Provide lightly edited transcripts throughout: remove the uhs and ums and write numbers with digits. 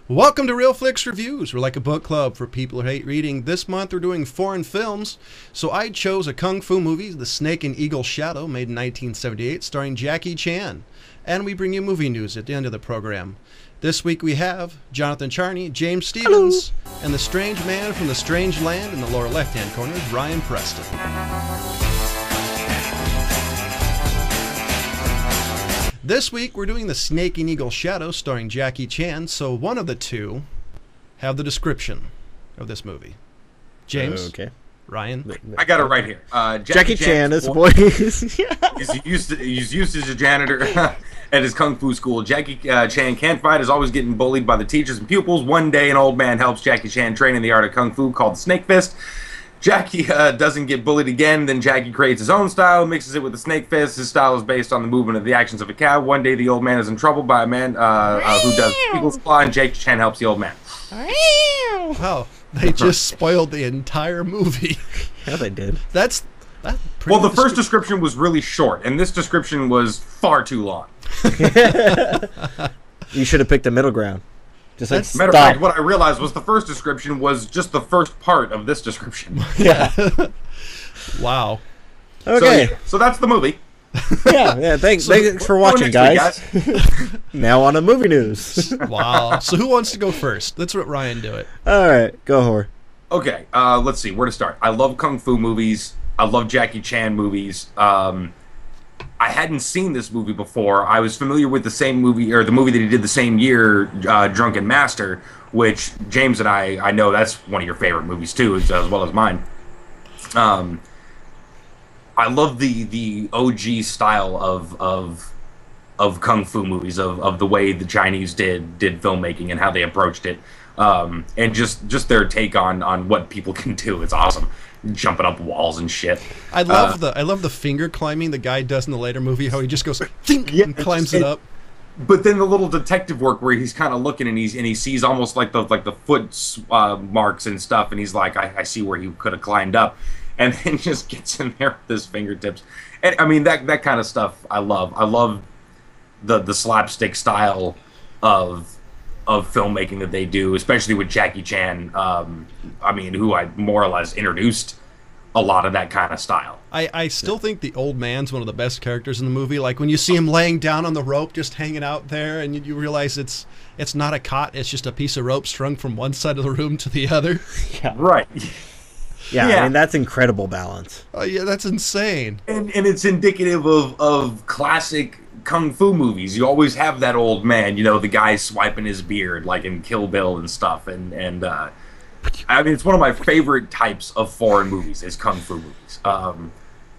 Welcome to Real Flix Reviews. We're like a book club for people who hate reading. This month we're doing foreign films. So I chose a kung fu movie, The Snake and Eagle Shadow, made in 1978, starring Jackie Chan. And we bring you movie news at the end of the program. This week we have Jonathan Charney, James Stevens, and the strange man from the strange land in the lower left-hand corner is Ryan Preston. This week, we're doing The Snake and Eagle Shadow, starring Jackie Chan, so one of the two have the description of this movie. James? Okay. Ryan? I got it right here. Jackie Chan is boy. He's used as a janitor at his kung fu school. Jackie Chan can't fight, is always getting bullied by the teachers and pupils. One day, an old man helps Jackie Chan train in the art of kung fu called the Snake Fist. Jackie doesn't get bullied again. Then Jackie creates his own style, mixes it with the Snake Fist. His style is based on the movement of the actions of a cow. One day, the old man is in trouble by a man who does Eagle's Claw, and Jackie Chan helps the old man. Wow, they just spoiled the entire movie. Yeah, they did. That's well, the first description was really short, and this description was far too long. You should have picked the middle ground. Just like Matter of fact, what I realized was the first description was just the first part of this description. Yeah. Wow. Okay. So that's the movie. Yeah. Thanks for watching, guys. Now on to movie news. Wow. So who wants to go first? Let's let Ryan do it. All right, go Hor. Okay. Let's see where to start. I love kung fu movies. I love Jackie Chan movies. I hadn't seen this movie before. I was familiar with the same movie, or the movie that he did the same year, Drunken Master, which James and I know that's one of your favorite movies too, as well as mine. I love the OG style of kung fu movies, of the way the Chinese did filmmaking and how they approached it, and just their take on what people can do. It's awesome. Jumping up walls and shit. I love the finger climbing the guy does in the later movie. How he just goes and climbs it up. But then the little detective work where he's kind of looking and he sees almost like the foot marks and stuff, and he's like, I see where he could have climbed up, and then just gets in there with his fingertips. And I mean that kind of stuff I love. I love the slapstick style of filmmaking that they do, especially with Jackie Chan. I mean, who I more or less introduced a lot of that kind of style. I still think the old man's one of the best characters in the movie. Like when you see him laying down on the rope, just hanging out there, and you realize it's not a cot; it's just a piece of rope strung from one side of the room to the other. Yeah. Right. Yeah, I mean, that's incredible balance. Oh yeah, that's insane. And it's indicative of classic kung fu movies. You always have that old man, the guy swiping his beard, like in Kill Bill and stuff. And I mean, it's one of my favorite types of foreign movies is kung fu movies.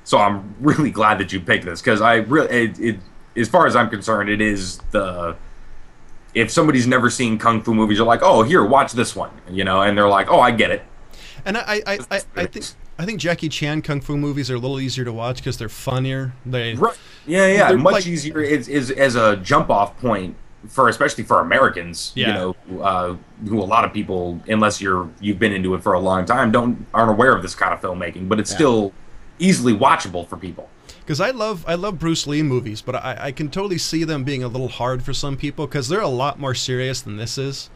So I'm really glad that you picked this, because as far as I'm concerned, it is if somebody's never seen kung fu movies, you're like, oh, here, watch this one, and they're like, oh, I get it. And I think Jackie Chan kung fu movies are a little easier to watch because they're funnier. Right. Yeah. Much easier is as a jump off point especially for Americans. Yeah. Who a lot of people, unless you've been into it for a long time, aren't aware of this kind of filmmaking. But it's still easily watchable for people. Because I love Bruce Lee movies, but I can totally see them being a little hard for some people because they're a lot more serious than this is.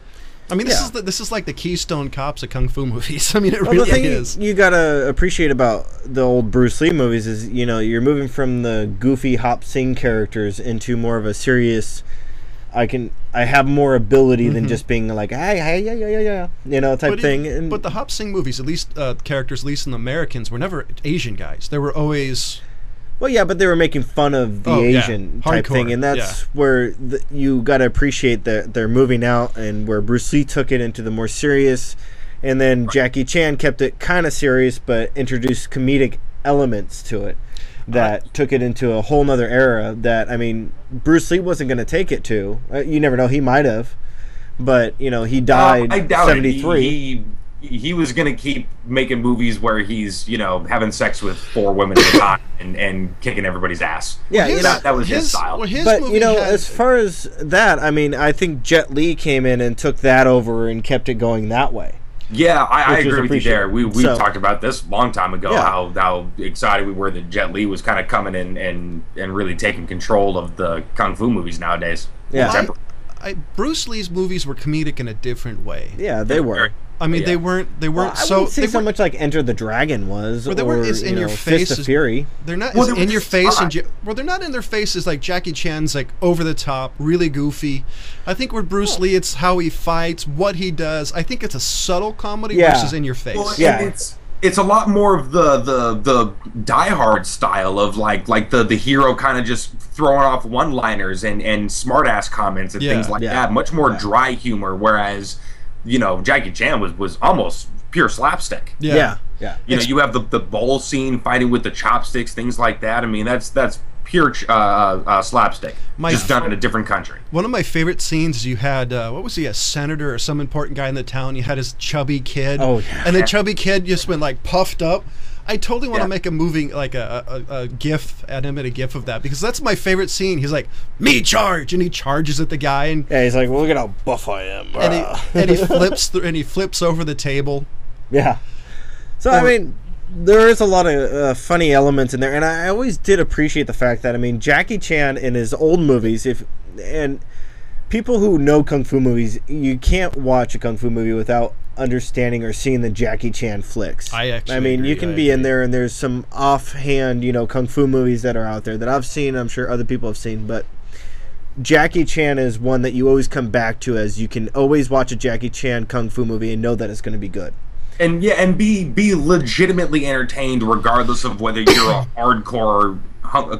I mean, this is like the Keystone Cops of kung fu movies. I mean, it really the thing is. You gotta appreciate about the old Bruce Lee movies is you're moving from the goofy hop sing characters into more of a serious. I have more ability than just being like yeah, type thing. But the hop sing movies, at least characters, at least in the Americans, were never Asian guys. They were always. Well, yeah, but they were making fun of the Asian type thing, and that's where you got to appreciate that they're moving out, and where Bruce Lee took it into the more serious, and then Jackie Chan kept it kind of serious, but introduced comedic elements to it that took it into a whole nother era that, I mean, Bruce Lee wasn't going to take it to. You never know, he might have, but, he died I doubt 73. He was going to keep making movies where he's, having sex with 4 women at a time and kicking everybody's ass. Yeah, that was his style. Well, but, as far as that, I mean, I think Jet Li came in and took that over and kept it going that way. Yeah, I agree with you there. We talked about this a long time ago, Yeah. how excited we were that Jet Li was kind of coming in and really taking control of the Kung Fu movies nowadays. Yeah. Bruce Lee's movies were comedic in a different way. Yeah, they were. I mean, they weren't. Well, I wouldn't say so much like Enter the Dragon was, they weren't as in your face Fist of Fury. They're not as in your face, they're not in their faces like Jackie Chan's, like over the top, really goofy. I think with Bruce Lee, it's how he fights, what he does. I think it's a subtle comedy versus in your face. Well, it's a lot more of the Die Hard style of like the hero kind of just throwing off one-liners and smart-ass comments and things like that. Much more dry humor, whereas Jackie Chan was almost pure slapstick. Yeah. You have the bowl scene, fighting with the chopsticks, things like that. I mean, that's pure slapstick, just done in a different country. One of my favorite scenes, you had, what was he, a senator or some important guy in the town? You had his chubby kid. Oh, yeah. And the chubby kid just went, like, puffed up. I totally want to make a movie, like a GIF, animated GIF of that, because that's my favorite scene. He's like, me charge! And he charges at the guy. And he's like, well, look at how buff I am. And he flips over the table. Yeah. So, I mean, there is a lot of funny elements in there, and I always did appreciate the fact that, I mean, Jackie Chan in his old movies, and people who know Kung Fu movies, you can't watch a Kung Fu movie without understanding or seeing the Jackie Chan flicks. I mean, you can be in there, and there's some offhand, Kung Fu movies that are out there that I've seen, I'm sure other people have seen, but Jackie Chan is one that you always come back to, as you can always watch a Jackie Chan Kung Fu movie and know that it's going to be good. And be legitimately entertained regardless of whether you're a hardcore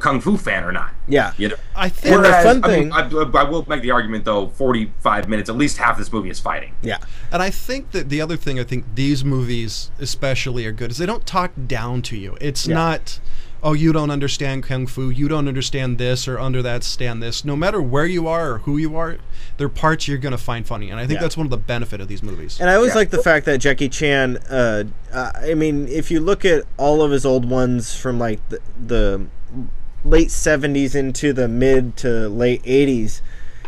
Kung Fu fan or not. Yeah. I think the fun thing... I will make the argument, though, 45 minutes, at least half this movie is fighting. Yeah. And I think that the other thing I think these movies especially are good is they don't talk down to you. It's not, oh, you don't understand Kung Fu, you don't understand this, or understand this. No matter where you are or who you are, there are parts you're going to find funny. And I think that's one of the benefit of these movies. And I always like the fact that Jackie Chan, I mean, if you look at all of his old ones from like the late 70s into the mid to late 80s,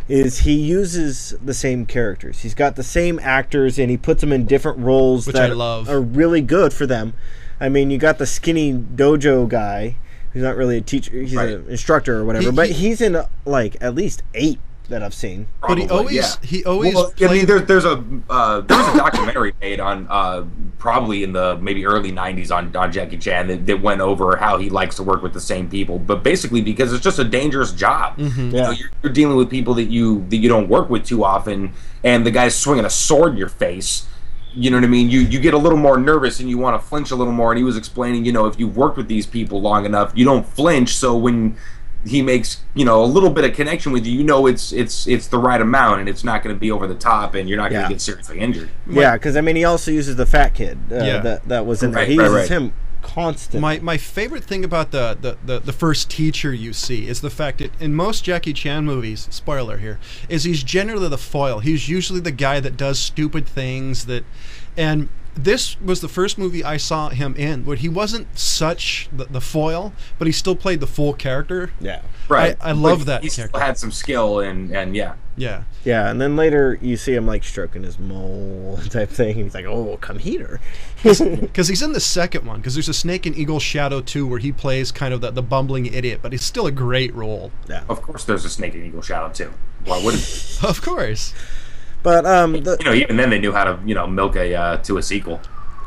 is he uses the same characters. He's got the same actors, and he puts them in different roles that I love. Are really good for them. I mean, you got the skinny dojo guy, who's not really a teacher, he's an instructor or whatever, but he's in like at least 8 that I've seen. Probably, but he always well, I mean, there's a documentary made on probably in the maybe early 90s on Jackie Chan that went over how he likes to work with the same people, but basically because it's just a dangerous job. You're dealing with people that you don't work with too often, and the guy's swinging a sword in your face. You know what I mean? You get a little more nervous and you want to flinch a little more. And he was explaining, if you've worked with these people long enough, you don't flinch. So when he makes, a little bit of connection with you, it's the right amount, and it's not going to be over the top, and you're not going to get seriously injured. Yeah, because I mean, he also uses the fat kid that was in there. He uses him constantly. My favorite thing about the first teacher you see is the fact that in most Jackie Chan movies, spoiler here, is he's generally the foil. He's usually the guy that does stupid things and this was the first movie I saw him in where he wasn't such the foil, but he still played the full character. Yeah. Right. I love that he character. Still had some skill and Yeah. Yeah, and then later you see him like stroking his mole type thing, and he's like, "Oh, come here," because he's in the second one. Because there's a Snake and Eagle Shadow 2 where he plays kind of the bumbling idiot, but he's still a great role. Yeah, of course, there's a Snake and Eagle Shadow 2. Why wouldn't? Of course. But even then they knew how to milk to a sequel.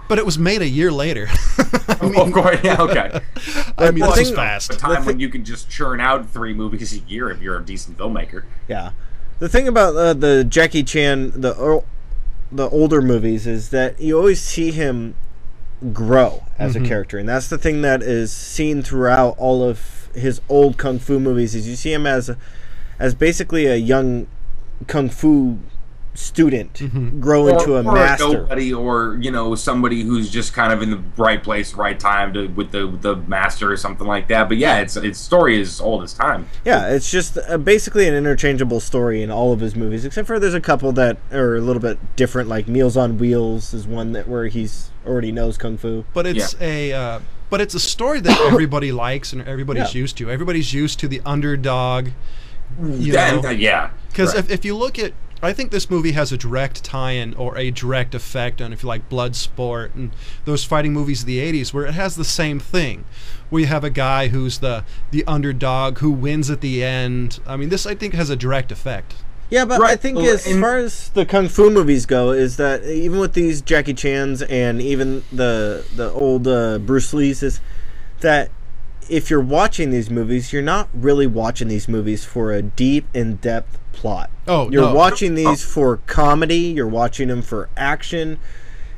But it was made a year later. Of course, yeah, okay. I mean, this is fast. The time when you can just churn out 3 movies a year if you're a decent filmmaker. Yeah. The thing about the Jackie Chan, the older movies, is that you always see him grow as a character, and that's the thing that is seen throughout all of his old Kung Fu movies. Is you see him as basically a young Kung Fu student grow into a master, or nobody, or somebody who's just kind of in the right place, right time with the master or something like that. But yeah, its story is old as time. Yeah, it's just basically an interchangeable story in all of his movies, except for there's a couple that are a little bit different. Like Meals on Wheels is one where he's already knows Kung Fu. But it's a story that everybody likes and everybody's used to. Everybody's used to the underdog. Because if you look at, I think this movie has a direct tie-in or a direct effect on, if you like, Bloodsport and those fighting movies of the 80s, where it has the same thing, where you have a guy who's the underdog who wins at the end. I mean, this, I think, has a direct effect. Yeah, but I think as far as the kung fu movies go, is that even with these Jackie Chan's and even the old Bruce Lee's, is that if you're watching these movies, you're not really watching these movies for a deep, in-depth plot. You're watching these for comedy. You're watching them for action.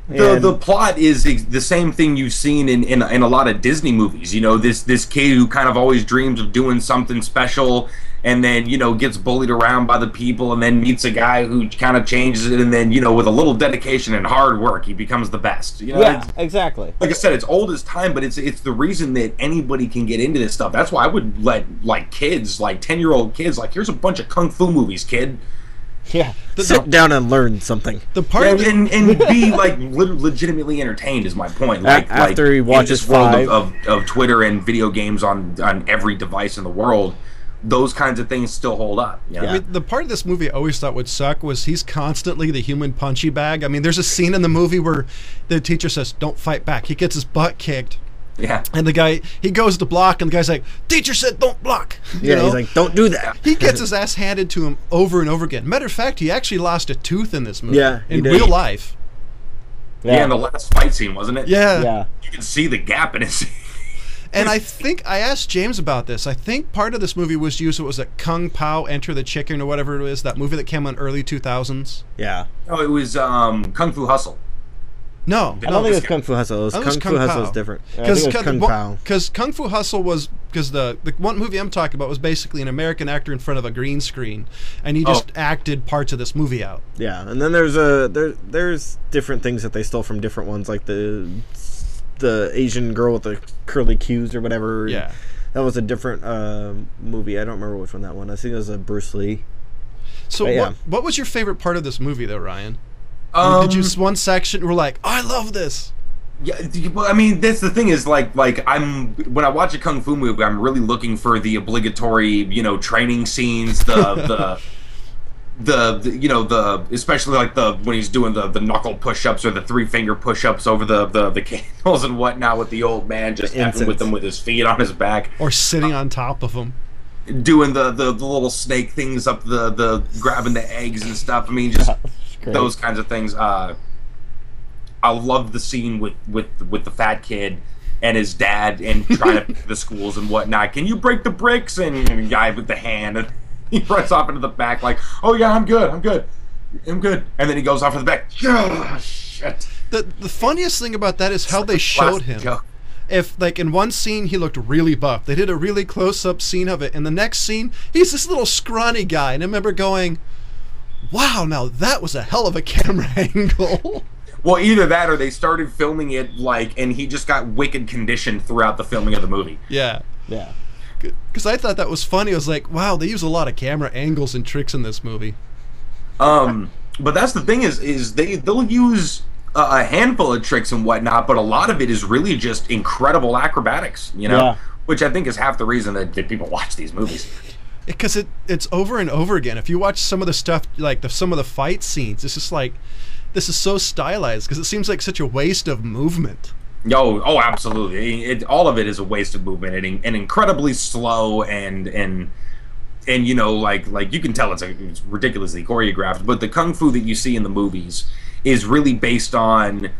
The plot is the same thing you've seen in a lot of Disney movies. You know, this kid who kind of always dreams of doing something special, and then, you know, gets bullied around by the people, and then meets a guy who kind of changes it, and then, you know, with a little dedication and hard work, he becomes the best. You know, yeah, exactly. Like I said, it's old as time, but it's the reason that anybody can get into this stuff. That's why I would let, like, kids, like 10-year-old kids, like, here's a bunch of kung fu movies, kid. Yeah, sit down and learn something. The part and be like legitimately entertained is my point. Like after he watches world of Twitter and video games on every device in the world, those kinds of things still hold up. You know? I mean, the part of this movie I always thought would suck was he's constantly the human punchy bag. I mean, there's a scene in the movie where the teacher says, "Don't fight back." He gets his butt kicked. Yeah. And the guy, he goes to block, and the guy's like, "Teacher said don't block." You know? He's like, "Don't do that." He gets his ass handed to him over and over again. Matter of fact, he actually lost a tooth in this movie. Yeah, in real life. Yeah, in the last fight scene, wasn't it? Yeah. You can see the gap in his... And I think, I asked James about this, I think part of this movie was used, it was a Kung Pao Enter the Chicken or whatever it is, that movie that came out in early 2000s. Yeah. No, it was Kung Fu Hustle. No, I don't think it was Kung Fu Hustle. It was Kung Fu Hustle is different. Because Kung Fu Hustle was, because the one movie I'm talking about was basically an American actor in front of a green screen, and he just acted parts of this movie out. Yeah, and then there's different things that they stole from different ones, like the Asian girl with the curly cues or whatever. Yeah, that was a different movie. I don't remember which one that one. I think it was a Bruce Lee. So what was your favorite part of this movie, though, Ryan? Did you one section were like, "Oh, I love this"? Yeah, I mean, that's the thing is like when I watch a kung fu movie, I'm really looking for the obligatory, you know, training scenes, the you know, especially like when he's doing the knuckle push-ups or the 3-finger push-ups over the candles and whatnot with the old man just effing with them with his feet on his back or sitting on top of him, doing the little snake things up the grabbing the eggs and stuff. I mean, just those kinds of things. I love the scene with the fat kid and his dad and trying to pick the schools and whatnot. Can you break the bricks? And the guy with the hand, and he runs off into the back like, "Oh yeah, I'm good. And then he goes off in the back. Oh, shit. The funniest thing about that is how they showed him. Joke. If, like, in one scene he looked really buff, they did a really close-up scene of it. In the next scene, he's this little scrawny guy, and I remember going, "Wow, now that was a hell of a camera angle." Well, either that or they started filming it, like, and he just got wicked conditioned throughout the filming of the movie. Yeah. Yeah. Because I thought that was funny. I was like, wow, they use a lot of camera angles and tricks in this movie. But that's the thing is they'll use a handful of tricks and whatnot, but a lot of it is really just incredible acrobatics, you know? Yeah. Which I think is half the reason that people watch these movies. Because it's over and over again. If you watch some of the stuff, like some of the fight scenes, it's just like, this is so stylized because it seems like such a waste of movement. Oh, absolutely. All of it is a waste of movement and incredibly slow and you know, like you can tell it's ridiculously choreographed. But the kung fu that you see in the movies is really based on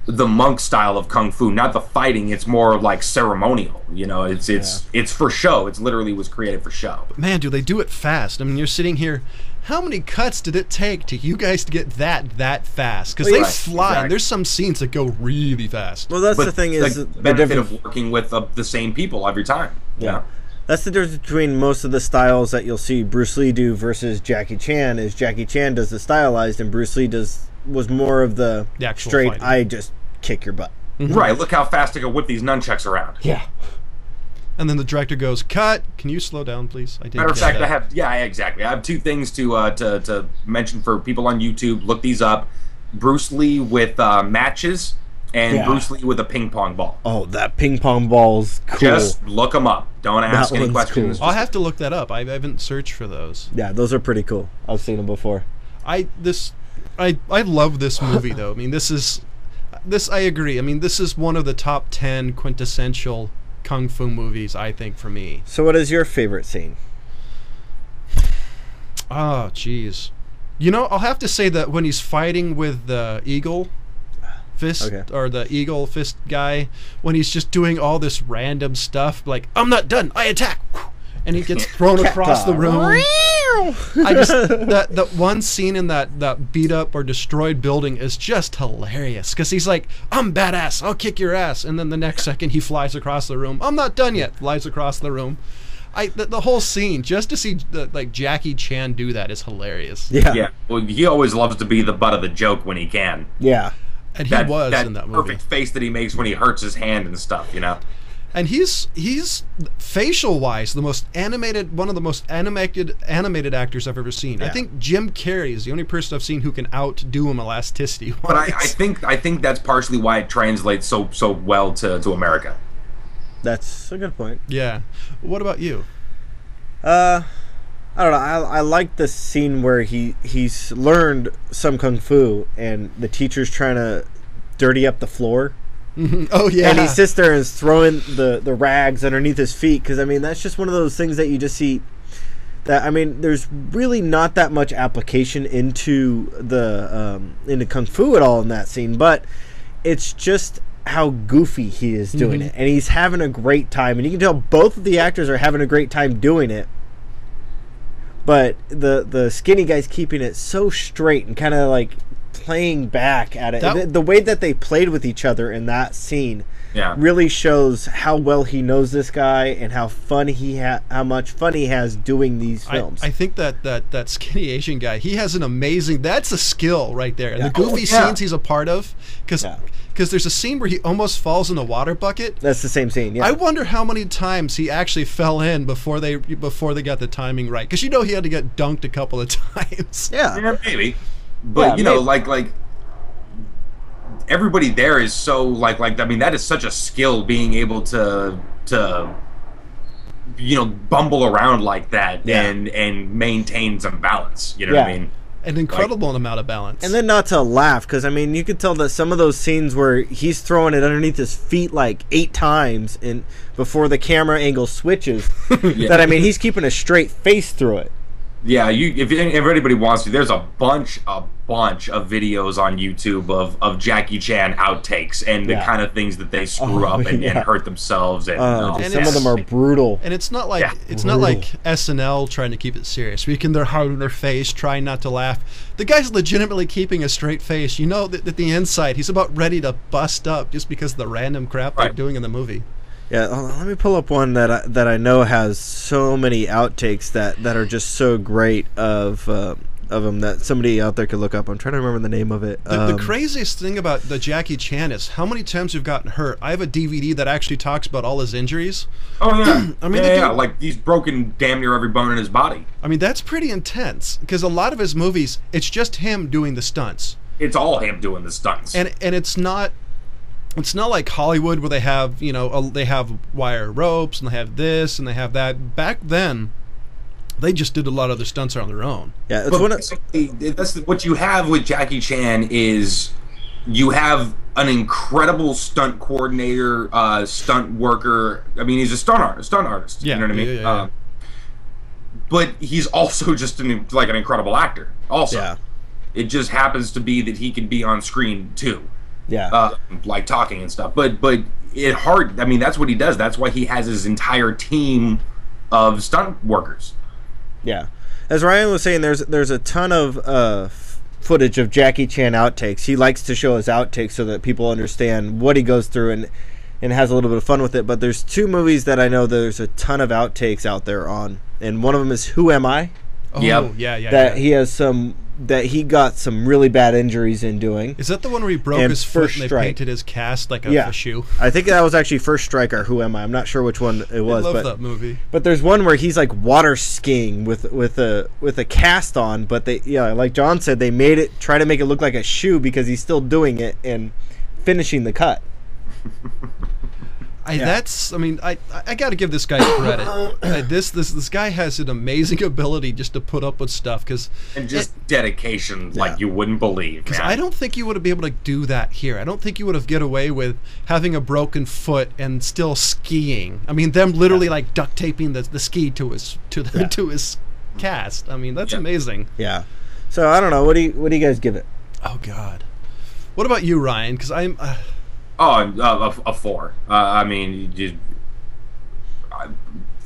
the monk style of kung fu, not the fighting. It's more like ceremonial. You know, it's for show. It's literally was created for show. But man, do they do it fast? I mean, you're sitting here. How many cuts did it take to you guys to get that fast? Because they fly. Exactly. There's some scenes that go really fast. Well, that's the thing is the benefit of working with the same people every time. Yeah. That's the difference between most of the styles that you'll see Bruce Lee do versus Jackie Chan. Is Jackie Chan does the stylized and Bruce Lee was more of the straight fighting. I just kick your butt. Mm-hmm. Right. Look how fast I can whip these nunchucks around. Yeah. And then the director goes, "Cut! Can you slow down, please?" Matter of fact, exactly. I have two things to mention for people on YouTube. Look these up: Bruce Lee with matches and Bruce Lee with a ping pong ball. Oh, that ping pong ball's cool. Just look them up. Don't ask any questions. Cool. I'll have to look that up. I haven't searched for those. Yeah, those are pretty cool. I've seen them before. I love this movie though. I mean, I agree. I mean, this is one of the top 10 quintessential kung fu movies, I think, for me. So what is your favorite scene? Oh, jeez. You know, I'll have to say that when he's fighting with the eagle fist, or the eagle fist guy, when he's just doing all this random stuff, like, I'm not done, I attack! And he gets thrown across the room. I just, that one scene in that beat up or destroyed building is just hilarious, because he's like, I'm badass, I'll kick your ass, and then the next second he flies across the room. I'm not done yet, flies across the room. The whole scene, just to see like Jackie Chan do that is hilarious. Yeah. Well, he always loves to be the butt of the joke when he can. Yeah. And he was in that movie. Perfect face that he makes when he hurts his hand and stuff, you know. And he's facial wise one of the most animated actors I've ever seen. Yeah. I think Jim Carrey is the only person I've seen who can outdo him elasticity wise. But I think that's partially why it translates so well to America. That's a good point. Yeah. What about you? I don't know. I like the scene where he's learned some kung fu and the teacher's trying to dirty up the floor. Oh yeah. And he sits there and is throwing the rags underneath his feet, because I mean that's just one of those things that you just see. That I mean, there's really not that much application into into kung fu at all in that scene, but it's just how goofy he is doing it, and he's having a great time, and you can tell both of the actors are having a great time doing it. But the skinny guy's keeping it so straight and kind of like playing back at it. The way that they played with each other in that scene really shows how well he knows this guy and how much fun he has doing these films. I think that skinny Asian guy, he has an amazing, that's a skill right there. And the goofy scenes he's a part of, because there's a scene where he almost falls in a water bucket. That's the same scene. Yeah. I wonder how many times he actually fell in before they got the timing right, because you know he had to get dunked a couple of times. Yeah, maybe. But you know, like everybody there is so like I mean, that is such a skill, being able to you know, bumble around like that and maintain some balance. You know what I mean? An incredible amount of balance. And then not to laugh, because I mean, you could tell that some of those scenes where he's throwing it underneath his feet like 8 times and before the camera angle switches, that I mean, he's keeping a straight face through it. Yeah, if anybody wants to, there's a bunch of videos on YouTube of Jackie Chan outtakes and the kind of things that they screw up and hurt themselves, and some of them are brutal. And it's not like not like SNL trying to keep it serious. They're hiding their face, trying not to laugh. The guy's legitimately keeping a straight face. You know that the inside, he's about ready to bust up just because of the random crap they're doing in the movie. Yeah, let me pull up one that I know has so many outtakes that are just so great of them that somebody out there could look up. I'm trying to remember the name of it. The craziest thing about the Jackie Chan is how many times we've gotten hurt. I have a DVD that actually talks about all his injuries. Oh yeah, I mean, like he's broken damn near every bone in his body. I mean, that's pretty intense, because a lot of his movies, it's just him doing the stunts. It's all him doing the stunts, and it's not. It's not like Hollywood where they have, you know, they have wire ropes and they have this and they have that. Back then, they just did a lot of the stunts on their own. Yeah, that's what you have with Jackie Chan is you have an incredible stunt coordinator, stunt worker. I mean, he's a stunt artist. Yeah, you know what I mean? Yeah. But he's also just an incredible actor. Also, it just happens to be that he can be on screen too. Yeah, like talking and stuff, but I mean, that's what he does. That's why he has his entire team of stunt workers. Yeah, as Ryan was saying, there's a ton of footage of Jackie Chan outtakes. He likes to show his outtakes so that people understand what he goes through and has a little bit of fun with it. But there's 2 movies that I know there's a ton of outtakes out there on, and one of them is Who Am I? Oh, yeah. That he has that he got some really bad injuries in doing. Is that the one where he broke his foot and they painted his cast like a shoe? I think that was actually First Strike or Who Am I? I'm not sure which one it was. I love that movie. But there's one where he's like water skiing with a cast on, but like John said, they try to make it look like a shoe because he's still doing it and finishing the cut. I got to give this guy credit. This guy has an amazing ability just to put up with stuff, and dedication like you wouldn't believe. Because I don't think you would be able to do that here. I don't think you would have get away with having a broken foot and still skiing. I mean, them literally like duct taping the ski to his cast. I mean, that's amazing. Yeah. So I don't know. What do you guys give it? Oh God. What about you, Ryan? Because I'm. A 4. I mean,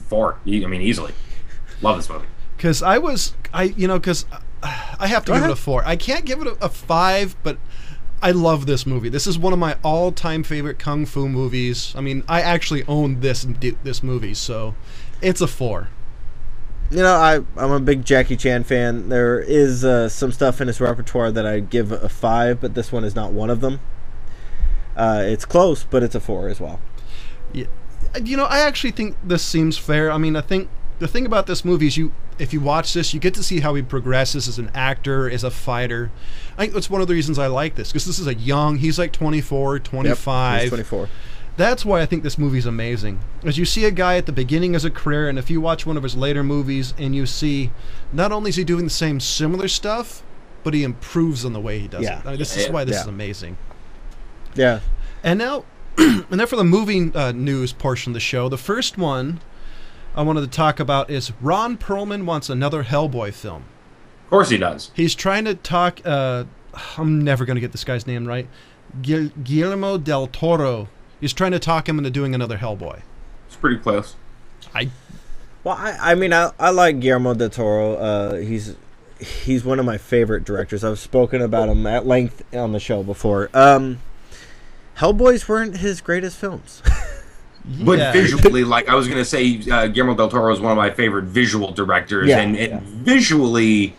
4. I mean, easily. Love this movie. Because I have to give it a 4. I can't give it a 5, but I love this movie. This is one of my all-time favorite kung fu movies. I mean, I actually own this movie, so it's a 4. I'm a big Jackie Chan fan. There is some stuff in his repertoire that I give a 5, but this one is not one of them. It's close, but it's a 4 as well. Yeah. I actually think this seems fair. I mean, I think the thing about this movie is if you watch this, you get to see how he progresses as an actor, as a fighter. I think that's one of the reasons I like this, because this is he's like 24, 25. Yep, he's 24. That's why I think this movie's amazing. As you see a guy at the beginning of his career, and if you watch one of his later movies and you see, not only is he doing the same similar stuff, but he improves on the way he does it. I mean, this is why this is amazing. Yeah. And now for the movie news portion of the show, the first one I wanted to talk about is Ron Perlman wants another Hellboy film. Of course he does. He's trying to talk, I'm never going to get this guy's name right, Guillermo del Toro. He's trying to talk him into doing another Hellboy. It's pretty close. I like Guillermo del Toro. He's one of my favorite directors. I've spoken about him at length on the show before. Hellboys weren't his greatest films. But visually, like I was going to say, Guillermo del Toro is one of my favorite visual directors, and visually,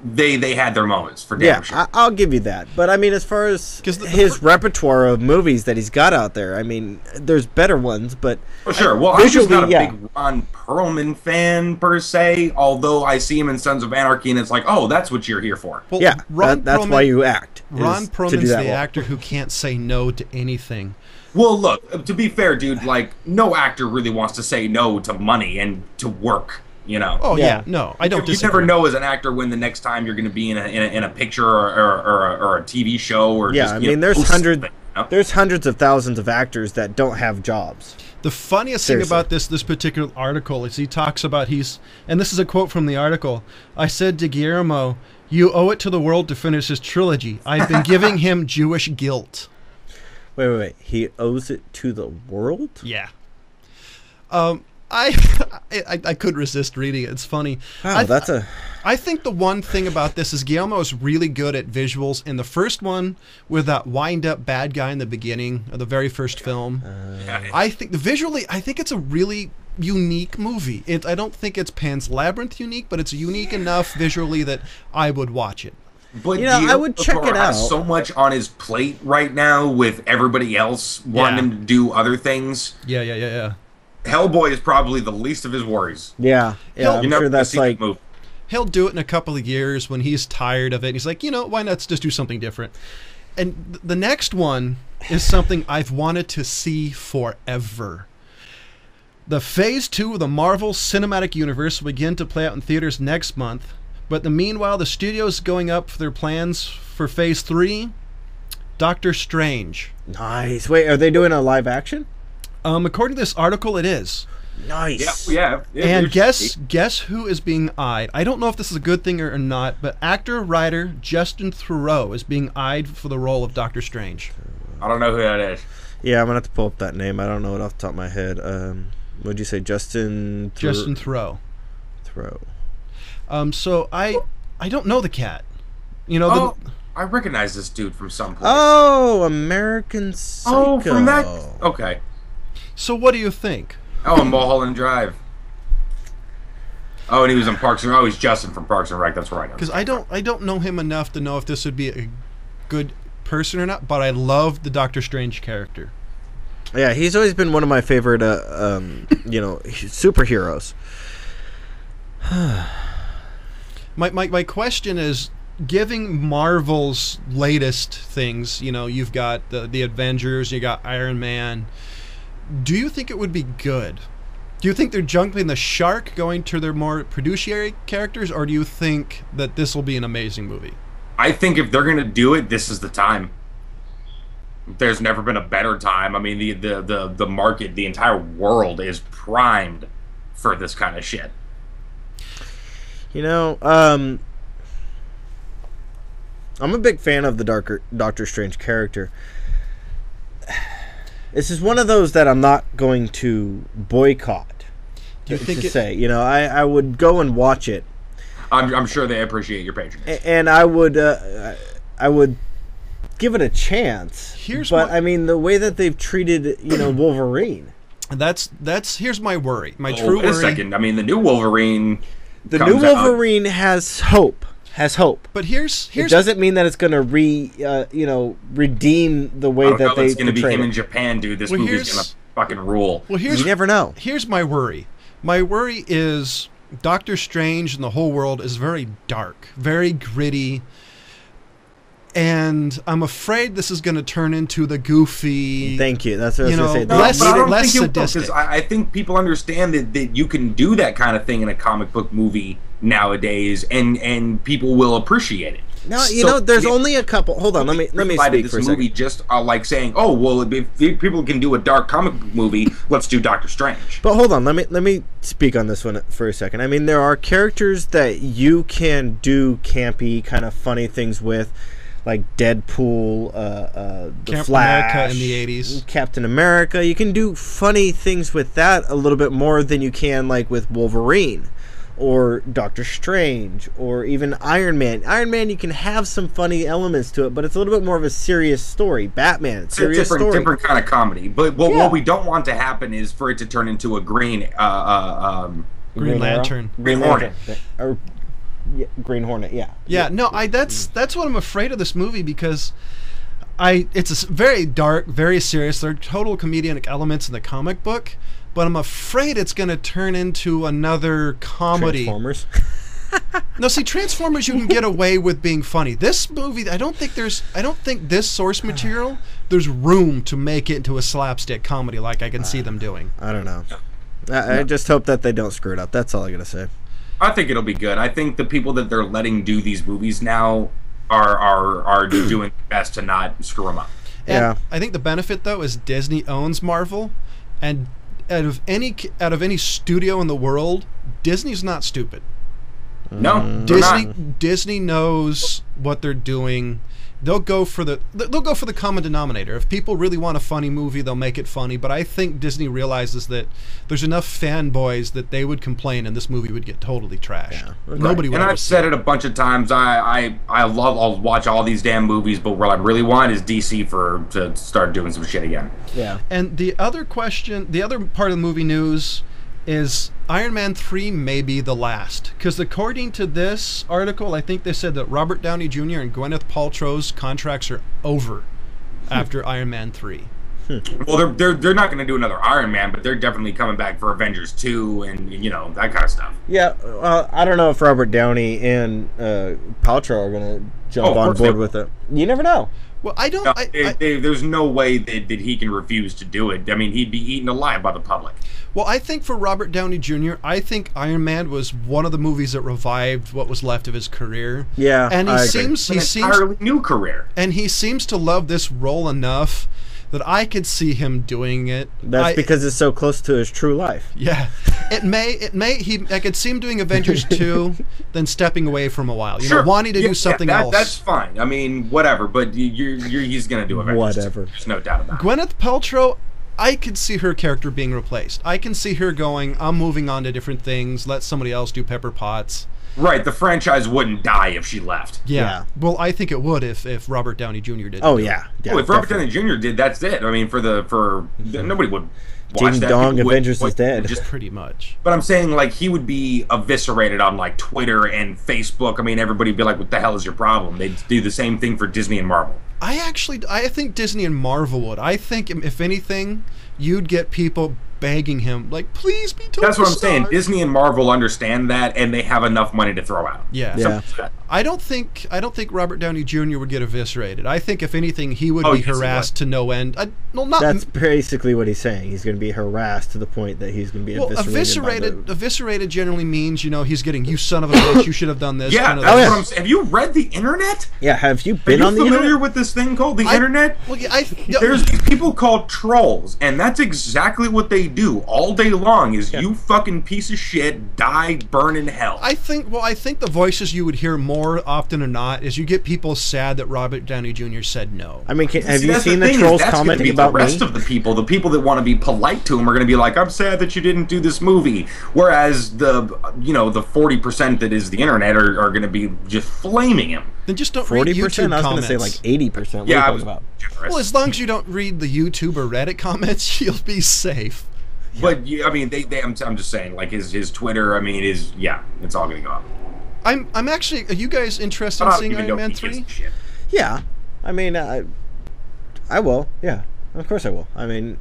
they had their moments for damn sure. I'll give you that. But I mean, as far as his repertoire of movies that he's got out there, I mean, there's better ones, but sure. Well, I'm just not a big Ron Perlman fan per se. Although I see him in Sons of Anarchy, and it's like, oh, that's what you're here for. Well, that's why you act. Ron Perlman's the actor who can't say no to anything. Well, look, to be fair, dude, like, no actor really wants to say no to money and to work, Oh, yeah. No, I don't disagree. You never know as an actor when the next time you're going to be in a picture or a TV show or just, I mean, there's hundreds of thousands of actors that don't have jobs. The funniest thing about this particular article is he talks about and this is a quote from the article, I said to Guillermo, you owe it to the world to finish his trilogy. I've been giving him Jewish guilt. Wait. He owes it to the world? Yeah. I couldn't resist reading it. It's funny. Wow, I think the one thing about this is Guillermo is really good at visuals. In the first one, with that wind-up bad guy in the beginning of the very first film, I think it's a really unique movie. I don't think it's Pan's Labyrinth unique, but it's unique enough visually that I would watch it. But I would check it out. Has so much on his plate right now with everybody else wanting him to do other things. Yeah. Hellboy is probably the least of his worries. Yeah. I'm sure that's like. He'll do it in a couple of years when he's tired of it. He's like, why not just do something different? And the next one is something I've wanted to see forever. The Phase 2 of the Marvel Cinematic Universe will begin to play out in theaters next month. But meanwhile, the studio's going up for their plans for Phase 3. Doctor Strange. Nice. Wait, are they doing a live action? According to this article, it is. Nice. Yeah. And guess who is being eyed? I don't know if this is a good thing or not, but actor-writer Justin Theroux is being eyed for the role of Doctor Strange. I don't know who that is. Yeah, I'm going to have to pull up that name. I don't know it off the top of my head. What'd you say? Justin Theroux. So I don't know the cat. I recognize this dude from someplace. Oh, American Psycho. Oh, from that. Okay. So what do you think? Oh, Mulholland Drive. Oh, and he was in Parks and Rec. Oh, he's Justin from Parks and Rec. That's right. Because I don't know him enough to know if this would be a good person or not. But I love the Doctor Strange character. Yeah, he's always been one of my favorite, superheroes. My question is, giving Marvel's latest things, you've got the Avengers, you got Iron Man. Do you think it would be good? Do you think they're jumping the shark, going to their more fiduciary characters, or do you think that this will be an amazing movie? I think if they're going to do it, this is the time. There's never been a better time. I mean, the market, the entire world is primed for this kind of shit. You know, I'm a big fan of the Doctor Strange character. This is one of those that I'm not going to boycott. Do you think you know, I would go and watch it. I'm sure they appreciate your patronage. And I would give it a chance. I mean, the way that they've treated, Wolverine. Here's my worry. My true worry. Wait a second. I mean, the new Wolverine. Has hope. But here's it doesn't mean that it's going to redeem the way that they. It's going to be him in Japan, dude. This movie's going to fucking rule. Well, you never know. Here's my worry. My worry is Doctor Strange and the whole world is very dark, very gritty. And I'm afraid this is going to turn into the goofy. Thank you. That's what I was going to say. Less sadistic. I think people understand that you can do that kind of thing in a comic book movie nowadays, and people will appreciate it. No, there's only a couple. Hold on, let me speak for a second. Movie just like saying, oh well, if people can do a dark comic book movie, let's do Doctor Strange. But hold on, let me speak on this one for a second. I mean, there are characters that you can do campy, kind of funny things with. Like Deadpool, the Flash, America in the 80s. Captain America. You can do funny things with that a little bit more than you can like with Wolverine or Doctor Strange or even Iron Man. Iron Man, you can have some funny elements to it, but it's a little bit more of a serious story. Batman, it's a different kind of comedy. But what we don't want to happen is for it to turn into a Green Lantern. Green Hornet. Green Hornet, yeah. Yeah, no, that's what I'm afraid of this movie because it's a very dark, very serious. There are total comedic elements in the comic book, but I'm afraid it's going to turn into another comedy. Transformers. No, see, Transformers you can get away with being funny. This movie, I don't think this source material there's room to make it into a slapstick comedy like I can see them doing. I don't know. I just hope that they don't screw it up. That's all I got to say. I think it'll be good. I think the people that they're letting do these movies now are doing best to not screw them up. And I think the benefit though is Disney owns Marvel, and out of any studio in the world, Disney's not stupid. No, Disney knows what they're doing. They'll go for the common denominator. If people really want a funny movie, they'll make it funny. But I think Disney realizes that there's enough fanboys that they would complain, and this movie would get totally trashed. Yeah. Nobody would. And I've said it a bunch of times. I'll watch all these damn movies, but what I really want is DC to start doing some shit again. Yeah. And the other part of the movie news is Iron Man 3 may be the last. Because according to this article, I think they said that Robert Downey Jr. and Gwyneth Paltrow's contracts are over after Iron Man 3. Well, they're not going to do another Iron Man, but they're definitely coming back for Avengers 2 and, that kind of stuff. Yeah, I don't know if Robert Downey and Paltrow are going to jump on board with it. You never know. Well, I don't... there's no way that he can refuse to do it. I mean, he'd be eaten alive by the public. Well, I think for Robert Downey Jr., I think Iron Man was one of the movies that revived what was left of his career. Yeah, and he seems entirely new career. And he seems to love this role enough that I could see him doing it. That's because it's so close to his true life. Yeah, I could see him doing Avengers 2, then stepping away from a while. Wanting to do something else. That's fine. I mean, whatever. But he's going to do Avengers. Whatever. There's no doubt about it. Gwyneth Paltrow, I could see her character being replaced. I can see her going, I'm moving on to different things. Let somebody else do Pepper Potts. Right, the franchise wouldn't die if she left. Yeah. Well, I think it would if Robert Downey Jr. did. Oh, yeah. If Robert Downey Jr. did, that's it. I mean, nobody would watch Ding that. Dong, Avengers is dead. Just pretty much. But I'm saying, he would be eviscerated on, Twitter and Facebook. I mean, everybody would be like, what the hell is your problem? They'd do the same thing for Disney and Marvel. I think Disney and Marvel would. I think, if anything, you'd get people begging him, please be Tony That's what I'm Stark. saying. Disney and Marvel understand that, and they have enough money to throw out. Yeah. I don't think Robert Downey Jr. would get eviscerated. I think, if anything, he would be harassed to no end. That's basically what he's saying. He's going to be harassed to the point that he's going to be eviscerated. Eviscerated generally means, he's getting, you son of a bitch, you should have done this. Yeah, that's what I'm saying. Have you read the internet? Yeah, have you been on the internet? Are you familiar with this thing called the internet? Well, there's these people called trolls, and that's exactly what they do all day long is you fucking piece of shit, die, burn in hell. I think the voices you would hear more often than not is you get people sad that Robert Downey Jr. said no. I mean, have you seen the trolls commenting about me? The rest of the people that want to be polite to him are going to be like, I'm sad that you didn't do this movie. Whereas the 40% that is the internet are going to be just flaming him. Then just don't read YouTube comments. I was going to say like 80%. Yeah, I was about. Well, as long as you don't read the YouTube or Reddit comments, you'll be safe. Yeah. But I mean, I'm just saying, like his Twitter. I mean, it's all going to go up. I'm actually. Are you guys interested in seeing Iron Man 3? Yeah, I mean, I will. Yeah, of course I will. I mean,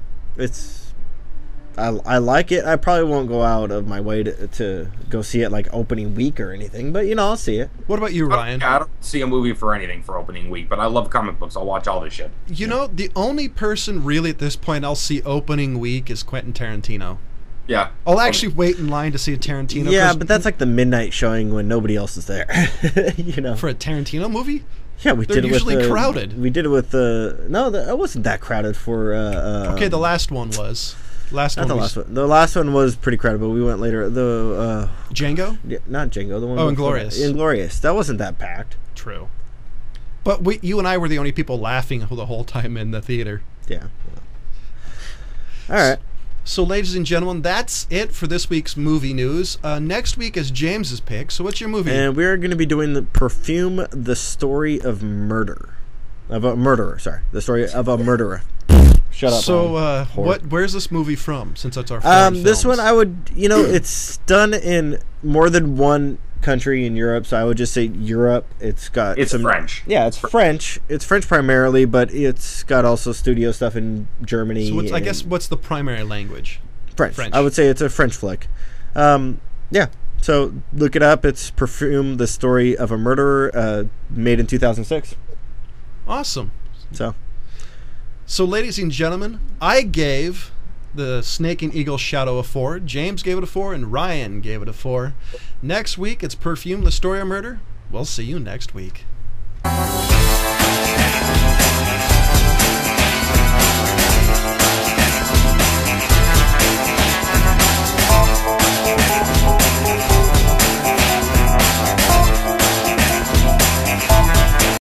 I like it. I probably won't go out of my way to go see it like opening week or anything, but I'll see it. What about you, Ryan? I don't see a movie for anything for opening week, but I love comic books. I'll watch all this shit. The only person really at this point I'll see opening week is Quentin Tarantino. Yeah. I'll actually wait in line to see a Tarantino. Yeah, but that's like the midnight showing when nobody else is there. For a Tarantino movie? Yeah, They're usually crowded. We did it with it wasn't that crowded for. Okay, the last one was. The last one was pretty crowded, but we went later. The Django? Yeah, not Django. The one. Inglourious. Inglourious. That wasn't that packed. True. But you and I were the only people laughing the whole time in the theater. Yeah. All right. So, ladies and gentlemen, that's it for this week's movie news. Next week is James's pick. So, what's your movie? And we're going to be doing the Perfume, the story of murder. Of a murderer, sorry. The story of a murderer. Shut up. So, where's this movie from? Since that's our foreign this films? one, I would, it's done in more than one country in Europe, so I would just say Europe. It's French. Yeah, it's French. It's French primarily, but it's got also studio stuff in Germany. So I guess what's the primary language? French. I would say it's a French flick. Yeah. So look it up. It's Perfume, the story of a murderer, made in 2006. Awesome. So, ladies and gentlemen, I gave the Snake and Eagle Shadow a 4. James gave it a 4, and Ryan gave it a 4. Next week, it's Perfume, the story of murder. We'll see you next week.